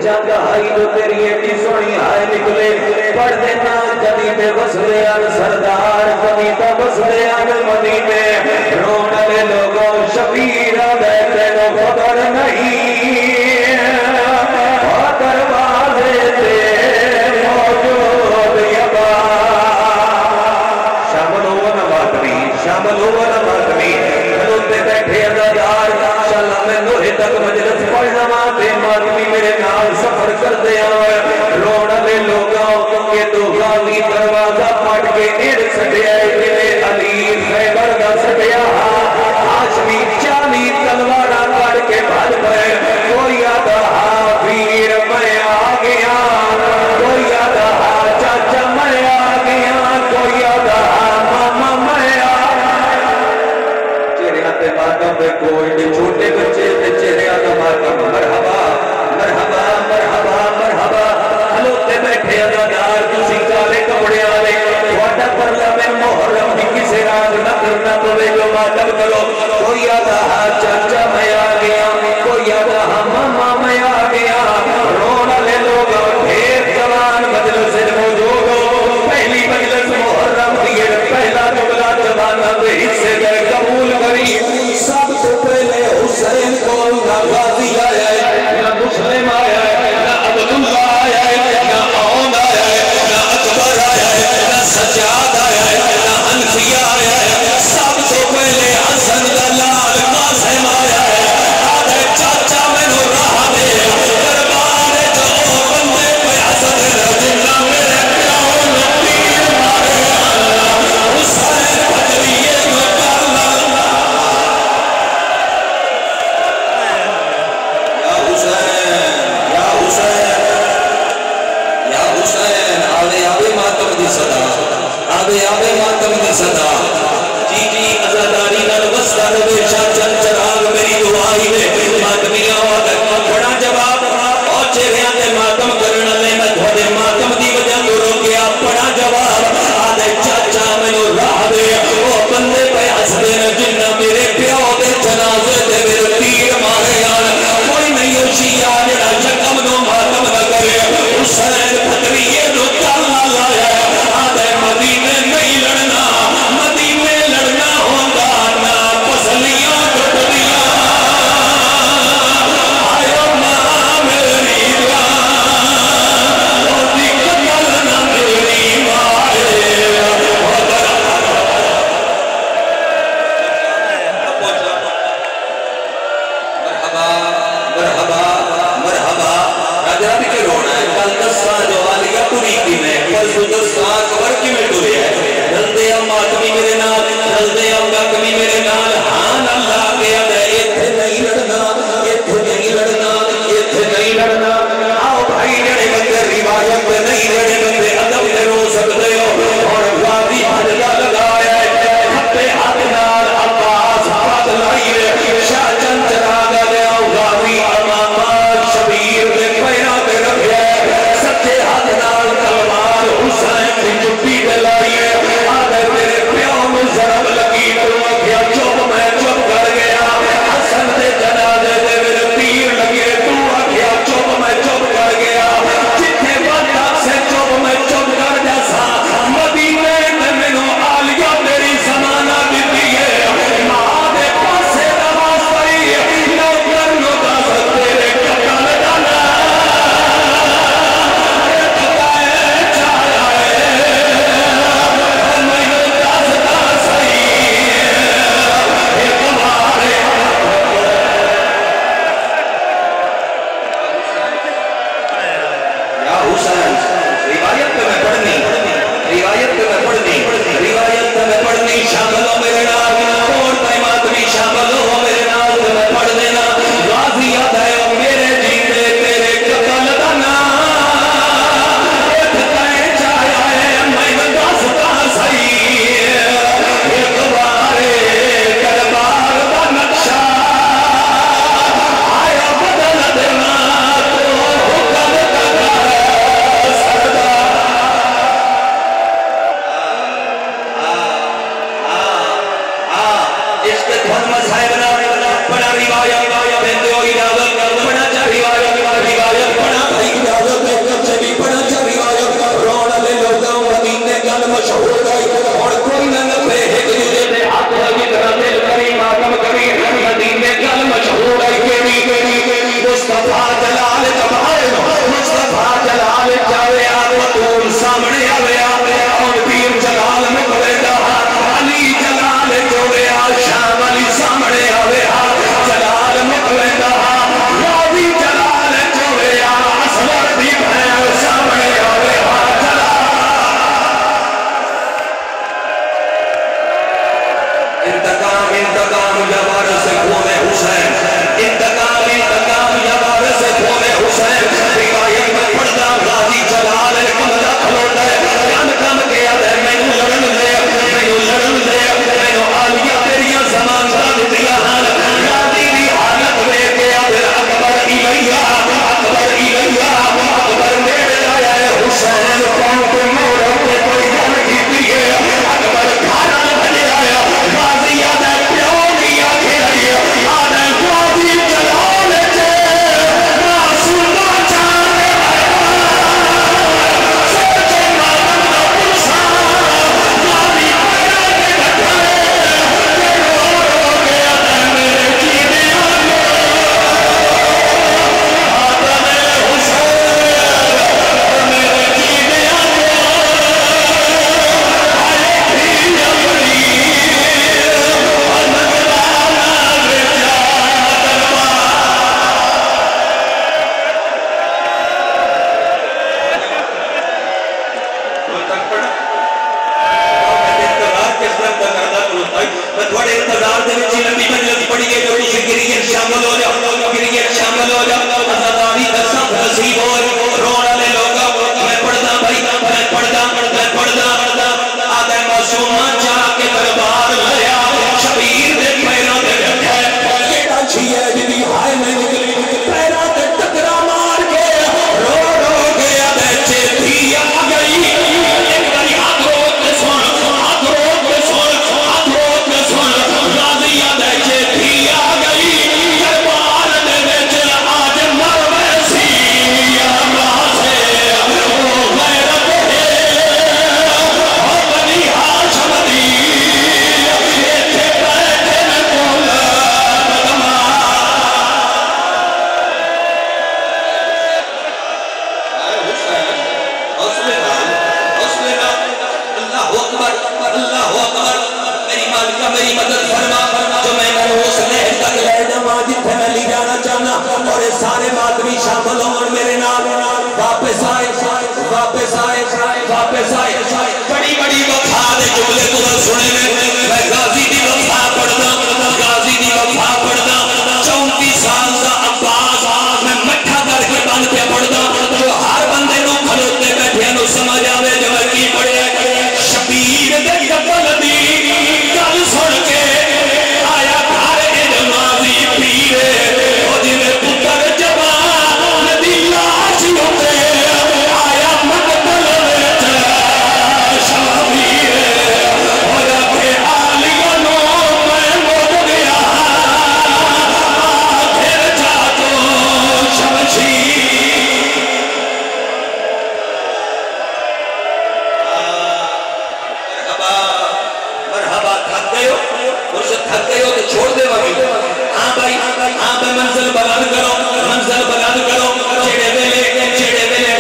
جنگ آئی تو تیری ایڈی سونی آئے نکلے پڑھ دینا جبھی پہ وسلے ان سردار کبھی پہ وسلے ان مدینے رونے لے لوگوں شبیر بیٹھے نو خبر نہیں دروازے تے موجود یبا شامل ہوا نہ ماتمی کھلوتے بیٹھے ادادار شاءاللہ میں لوہے تک مجلس پڑھنا ماتے ماتمی میرے نال سفر کر دیا رونا لے لوگاں یہ تو غازی دروازہ پڑھ کے اڑ سٹیا جنہیں علی خیبر دا سٹیا ہاشمی 40 تلوارہ کر کے بھل پہ کوئی آدھا ویر میں آ گیا کوئی آدھا چاچا میں آ گیا کوئی آدھا ماما میں آ چہرے آتے ماتم پہ کوئی نہیں چھوٹے بچے پہ چہرے آتے ماتم مرحبا مرحبا مرحبا مرحبا ہلوتے بیٹھے ادادار کسی کالے کپڑے آلے وڈا پرلا میں محرم بھی کسی راز نہ کرنا پوے جو ماتم کرو کوئی آدھا چاچا میں آ گیا کوئی آدھا ماما میں آ گیا رونا لے لوگ ڈھیر جوان مجلس موجود ہو پہلی مجلس محرم دیئے پہلا جملہ جوانہ دے حصے گئے قبول کری سب سے پہلے حسین کو نہ غازی آیا ہے نہ مسلم آیا ہے نہ عبداللہ آیا ہے نہ عون آیا ہے نہ اکبر آیا ہے نہ سجاد آیا ہے نہ حنفیہ آیا ہے سب سے پہلے حسن دلال قاسم آیا ہے آدھے چاچا میں نو راہ دے دربار جو بندے پہ حسن رجلہ میرے پیاؤں نبیر مارے حسین بدریے میں کرنا آوے ماتم دی صدا آوے ماتم دی صدا جی جی ازاداری نال وسطہ روے شاہ چل چراغ میری دعائی نے ماتمی آوات بڑا جواب اور چہریاں دے ماتم کرنا لے میں دھوڑے ماتم دی وجہ تو رو گیا بڑا جواب آدھے چاچا میں نو راہ دے وہ بندے پہ حس دینا جنہ میرے پیاؤ دے جنازے دے میرے تیر مارے آن کوئی نہیں ہو شیعہ جڑا شکم نو ماتم نہ کرے حسین بدریے نو کرنا لایا آدھے مدینے نہیں لڑنا مدینے لڑنا ہوگا نا پسلیاں تک پڑھا انتظار کس طرح کا کرنا کھلوتا ہے میں تھوڑے انتظار دے وچ لمبی مجلس پڑھیے جو تسی گریت شامل ہو جاؤ گریت شامل ہو جاؤ آزاداری کا سب نصیب ہو رونے والے لوگ میں پڑھدا بھائی میں پڑھدا آدھے معصوماں جا کے دربار لیا شبیر دے پیروں تے رکھے کیڑا چھیا جی ہائے میں نکلی پیروں تے ٹکرا مار کے رو رو گیا تے چیتی آ گئی ایک باری ہاتھ روک کے سن غازی دے چیتی آ گئی دربار دے وچ آج مر ویسی اللہ سے او غیرت ہے او بنی ہاشم دی ایتھے بیٹھے نے کول بدما اللہ اکبر میری مالکہ میری مدد فرما جو میں نے اس لہر تک لے جاواں جتھے میں لے جانا چاہنا اور یہ سارے ماتمی شامل ہون میرے نال واپس آئے بڑی بڑی وفا دے جملے تو سنے میں غازی دی وفا پڑھدا 34 سال دا عباس میں مٹھا کر کے بند پہ پڑھدا جو ہر بندے نو کھلوتے بیٹھے نو سمجھ آوے جو میں کی پڑھیا شبیر دے قتل دی گل سن کے آیا گھر نمازی پیرے او جی میں پتر جوان ندی لاش ہوتے آیا مقتل وچ شبیر ہو رکھے آلیاں نو میں مڑ گیا آخر جا تو شمشیر مرحبا تھک گئے ہو تو چھوڑ دے وہی ہاں بھائی منزل بلند کرو چھڑے ویلے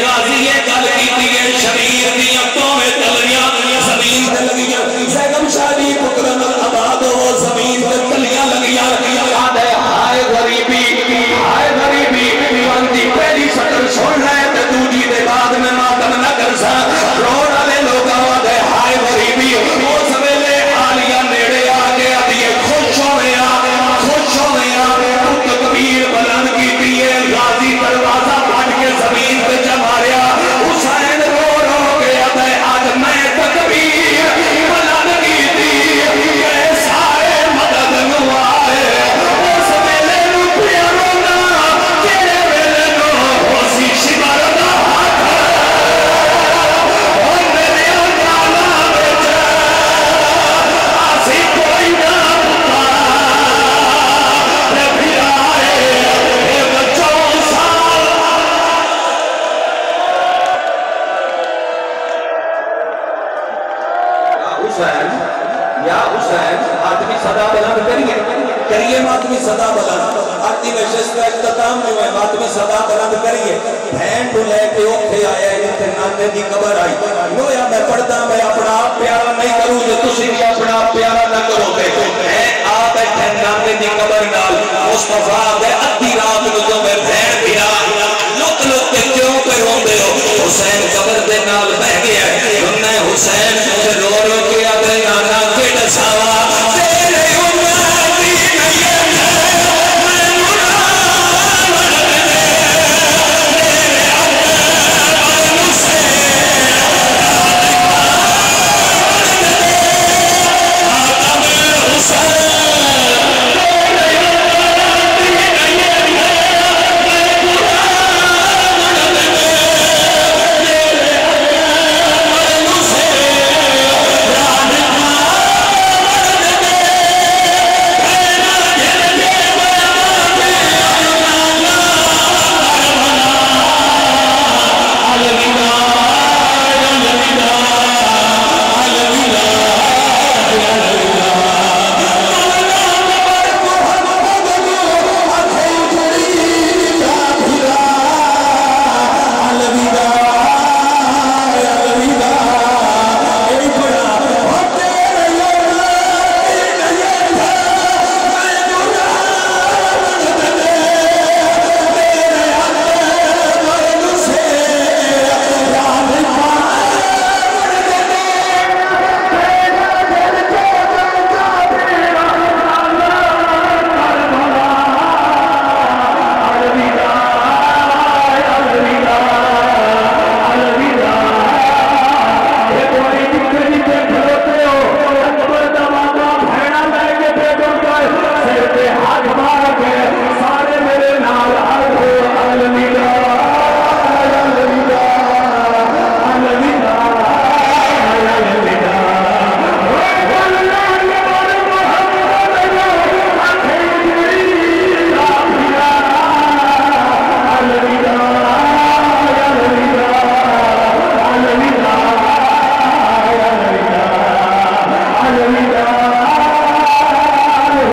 غازی یہ گل کیتی ہے شبیر دی اکھوں میں تلیاں زمین تے لگیاں بیگم شادی پکرن آباد ہو زمین تے تلیاں لگیاں آدھے ہائے غریبی بندی پہلی سطر سن لے تے دوجی دے بعد میں ماتم نہ کر سا روڑ والے لوگ آدھے ہائے غریبی اس ویلے آلیاں نیڑے آ کے آدھیے خوش ہویا پت کبیر بلند کی ہے غازی دروازہ پھٹ کے زمین پہ جماریا حسین رو گیا تھا آج میں تکبیر بلند کی سارے مدد نوائے اس ویلے نو پیا رونا کیڑے ویلے نو ہوسی شبر دا ہاتھ اور میرے اندالا بچ آسی کوئی نہ یا حسین آدمی صدا بلند کریے ماتمی صدا بلند آدمی نشست کا اختتام جو ہے ماتمی صدا بلند کریے بہن کو لے کے اوکھے آیا ہے جتے نانے دی قبر آئی گویا میں پڑھتا میں اپنا آپ پیارا نہیں کروں جو تسی بھی اپنا آپ پیارا نہ کرو گے میں آپ بیٹھے نانے دی قبر نال مصطفیٰ دے ادھی رات کو جو میں بہن بھیرا لوک کے کیوں پہ روندے ہو حسین قبر دے